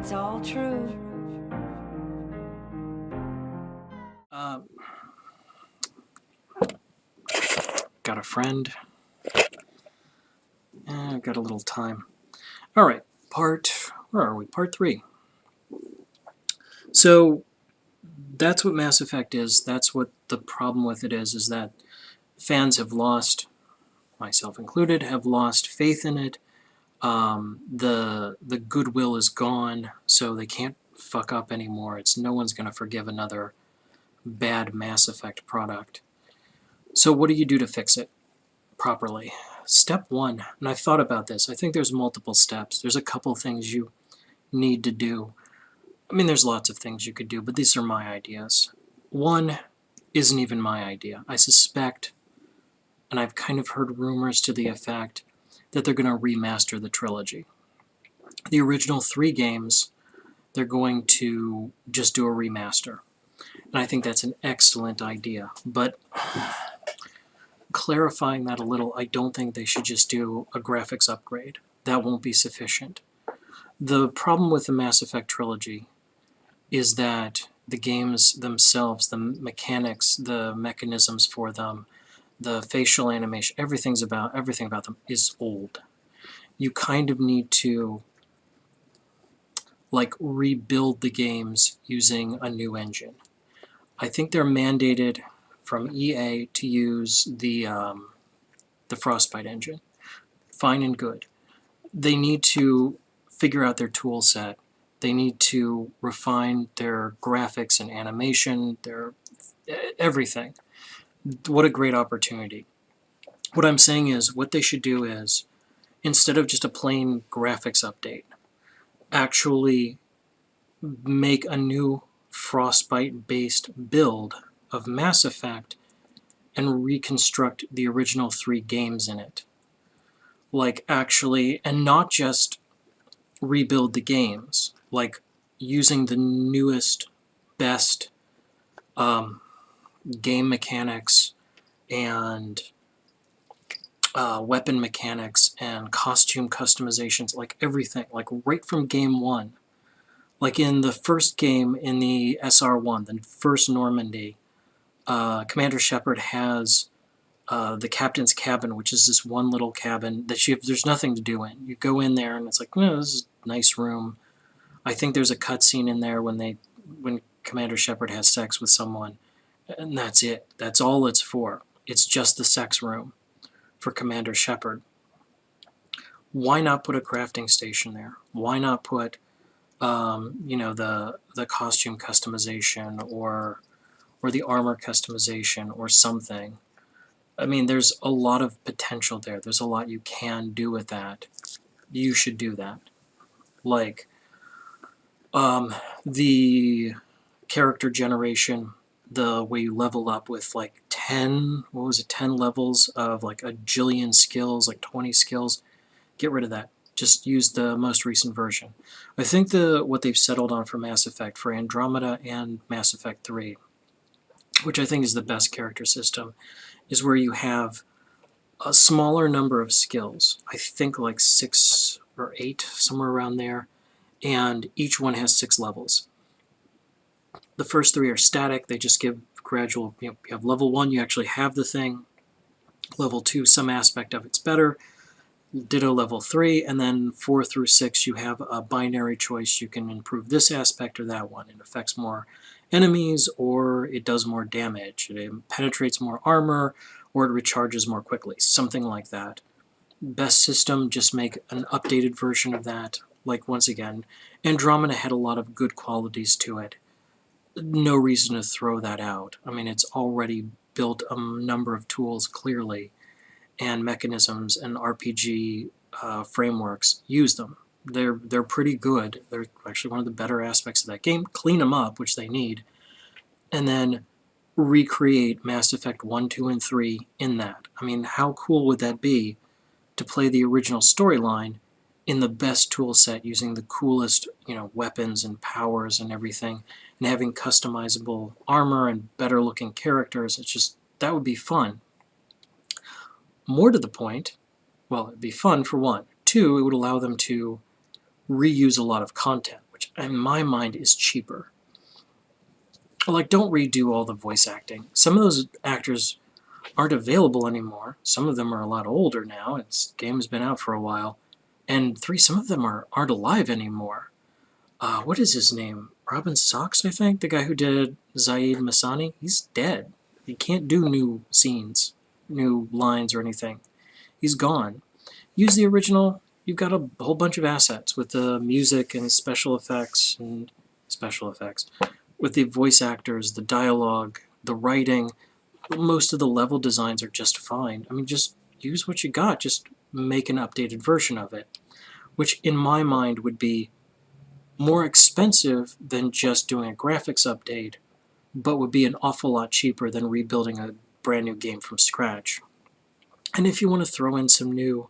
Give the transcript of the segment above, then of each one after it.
it's all true. Got a friend. I've got a little time. All right, where are we? Part 3. So that's what Mass Effect is. That's what the problem with it is that fans have lost, myself included, have lost faith in it. The goodwill is gone, so they can't fuck up anymore. No one's going to forgive another bad Mass Effect product. So what do you do to fix it properly? Step 1, and I've thought about this. I think there's multiple steps. There's a couple things you need to do. I mean, there's lots of things you could do, but these are my ideas. 1 isn't even my idea. I suspect, and I've kind of heard rumors to the effect, that they're going to remaster the trilogy. The original 3 games, they're going to just do a remaster. And I think that's an excellent idea. But clarifying that a little, I don't think they should just do a graphics upgrade. That won't be sufficient. The problem with the Mass Effect trilogy is that the games themselves, the mechanics, the mechanisms for them, the facial animation, everything about them is old. You kind of need to rebuild the games using a new engine. I think they're mandated from EA to use the Frostbite engine. Fine and good. They need to figure out their tool set. They need to refine their graphics and animation, their everything. What a great opportunity. What I'm saying is, what they should do is, instead of just a plain graphics update, actually make a new Frostbite-based build of Mass Effect and reconstruct the original 3 games in it. And not just rebuild the games, using the newest, best game mechanics and weapon mechanics and costume customizations, everything, right from game 1. In the first game in the SR1, the first Normandy, Commander Shepard has the captain's cabin, which is this one little cabin that there's nothing to do in. You go in there and it's like, oh, this is a nice room. I think there's a cutscene in there when Commander Shepard has sex with someone, and that's it. That's all it's for. It's just the sex room for Commander Shepard. Why not put a crafting station there? Why not put the costume customization or the armor customization or something? I mean, there's a lot of potential there. There's a lot you can do with that. You should do that. The character generation, the way you level up with 10 levels of a jillion skills, 20 skills. Get rid of that. Just use the most recent version. I think what they've settled on for Mass Effect, for Andromeda and Mass Effect 3, which I think is the best character system, is where you have a smaller number of skills. I think 6 or 8, somewhere around there, and each one has 6 levels. The first 3 are static. They just give gradual, you have level 1, you actually have the thing. Level 2, some aspect of it's better. Ditto level 3, and then 4 through 6 you have a binary choice. You can improve this aspect or that one. It affects more enemies, or it does more damage. It penetrates more armor, or it recharges more quickly. Something like that. Best system, just make an updated version of that. Once again, Andromeda had a lot of good qualities to it. No reason to throw that out. I mean, it's already built a number of tools, clearly, and mechanisms and RPG frameworks. Use them. They're pretty good. They're actually one of the better aspects of that game. Clean them up, which they need, and then recreate Mass Effect 1, 2, and 3 in that. I mean, how cool would that be to play the original storyline in the best tool set, using the coolest, weapons and powers and everything, and having customizable armor and better looking characters? That would be fun. More to the point, well, it'd be fun for 1. 2, it would allow them to reuse a lot of content, which in my mind is cheaper. Like, don't redo all the voice acting. Some of those actors aren't available anymore. Some of them are a lot older now. Game's been out for a while. And some of them aren't alive anymore. What is his name? Robin Sachs, I think? The guy who did Zaid Masani? He's dead. He can't do new scenes, new lines or anything. He's gone. Use the original. You've got a whole bunch of assets with the music and special effects, with the voice actors, the dialogue, the writing. Most of the level designs are just fine. I mean, just use what you got. Just make an updated version of it, which in my mind would be more expensive than just doing a graphics update, but would be an awful lot cheaper than rebuilding a brand new game from scratch. And if you want to throw in some new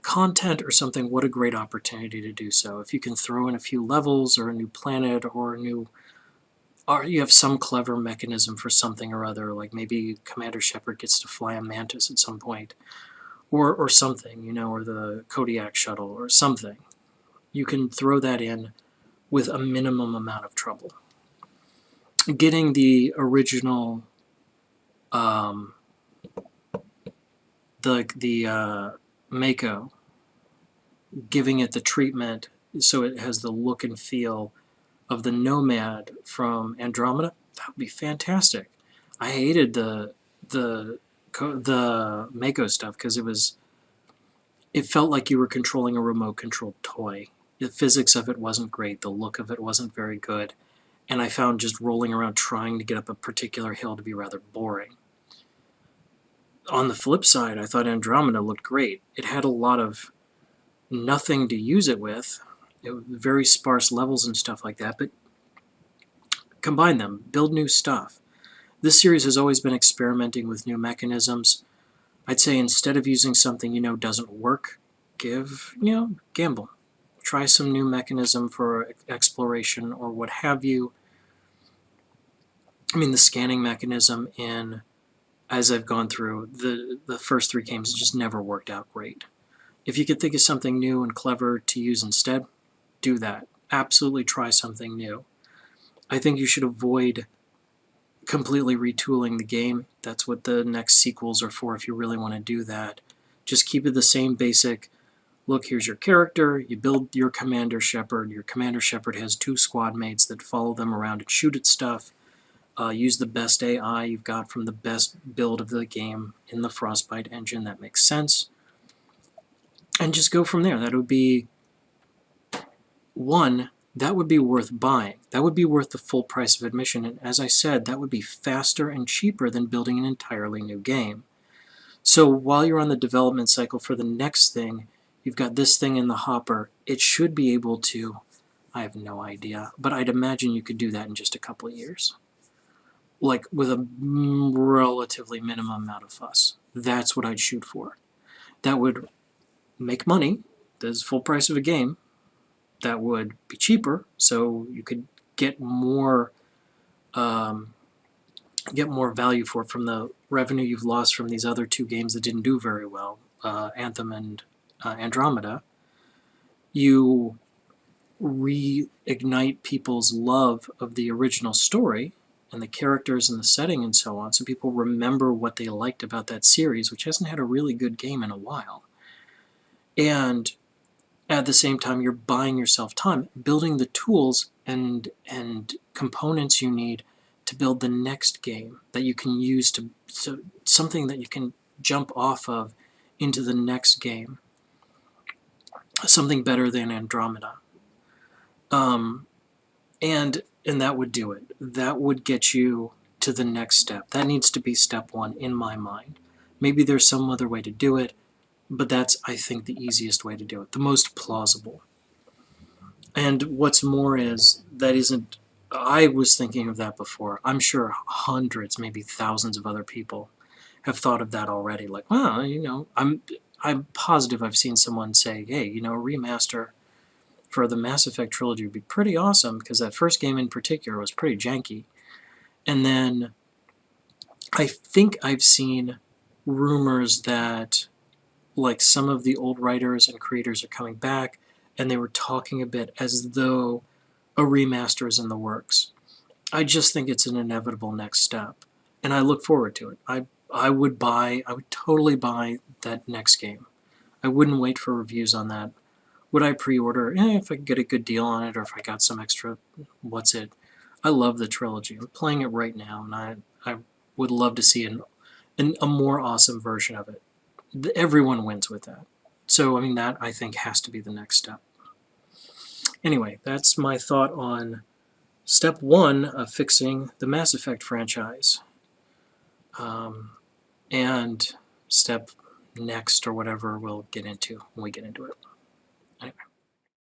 content or something, what a great opportunity to do so. If you can throw in a few levels or a new planet or you have some clever mechanism for something or other, like maybe Commander Shepard gets to fly a mantis at some point, or something, or the Kodiak shuttle or something. You can throw that in with a minimum amount of trouble. Getting the original, the Mako, giving it the treatment so it has the look and feel of the Nomad from Andromeda, that would be fantastic. I hated the Mako stuff because it felt like you were controlling a remote-controlled toy. The physics of it wasn't great. The look of it wasn't very good. And I found just rolling around trying to get up a particular hill to be rather boring. On the flip side, I thought Andromeda looked great. It had a lot of nothing to use it with. It was very sparse levels and stuff like that, but combine them, build new stuff. This series has always been experimenting with new mechanisms. I'd say instead of using something doesn't work, gamble. Try some new mechanism for exploration or what have you. I mean, the scanning mechanism as I've gone through, the first 3 games just never worked out great. If you could think of something new and clever to use instead, do that. Absolutely try something new. I think you should avoid completely retooling the game. That's what the next sequels are for if you really want to do that. Just keep it the same basic, look, here's your character, you build your Commander Shepard. Your Commander Shepard has 2 squad mates that follow them around and shoot at stuff. Use the best AI you've got from the best build of the game in the Frostbite engine. That makes sense. And just go from there. That would be worth buying. That would be worth the full price of admission. And as I said, that would be faster and cheaper than building an entirely new game. So while you're on the development cycle for the next thing, you've got this thing in the hopper. It should be able to, I have no idea, but I'd imagine you could do that in just a couple of years. Like with a relatively minimum amount of fuss. That's what I'd shoot for. That would make money. That's full price of a game. That would be cheaper, so you could get more value for it from the revenue you've lost from these other 2 games that didn't do very well, Anthem and Andromeda. You reignite people's love of the original story and the characters and the setting and so on, so people remember what they liked about that series, which hasn't had a really good game in a while. And at the same time, you're buying yourself time, building the tools and components you need to build the next game that you can use so something that you can jump off of into the next game. Something better than Andromeda. And that would do it. That would get you to the next step. That needs to be step 1 in my mind. Maybe there's some other way to do it, but that's, I think, the easiest way to do it, the most plausible. And what's more is, I was thinking of that before. I'm sure hundreds, maybe thousands of other people have thought of that already. Like, well, I'm positive I've seen someone say, hey, a remaster for the Mass Effect trilogy would be pretty awesome, because that first game in particular was pretty janky. And then I think I've seen rumors that some of the old writers and creators are coming back, and they were talking a bit as though a remaster is in the works. I just think it's an inevitable next step, and I look forward to it. I would totally buy that next game. I wouldn't wait for reviews on that. Would I pre-order? If I could get a good deal on it, or if I got some extra, what's it? I love the trilogy. I'm playing it right now, and I would love to see a more awesome version of it. Everyone wins with that. So, I mean, that I think has to be the next step. Anyway, that's my thought on step one of fixing the Mass Effect franchise. And step next or whatever we'll get into when we get into it. Anyway.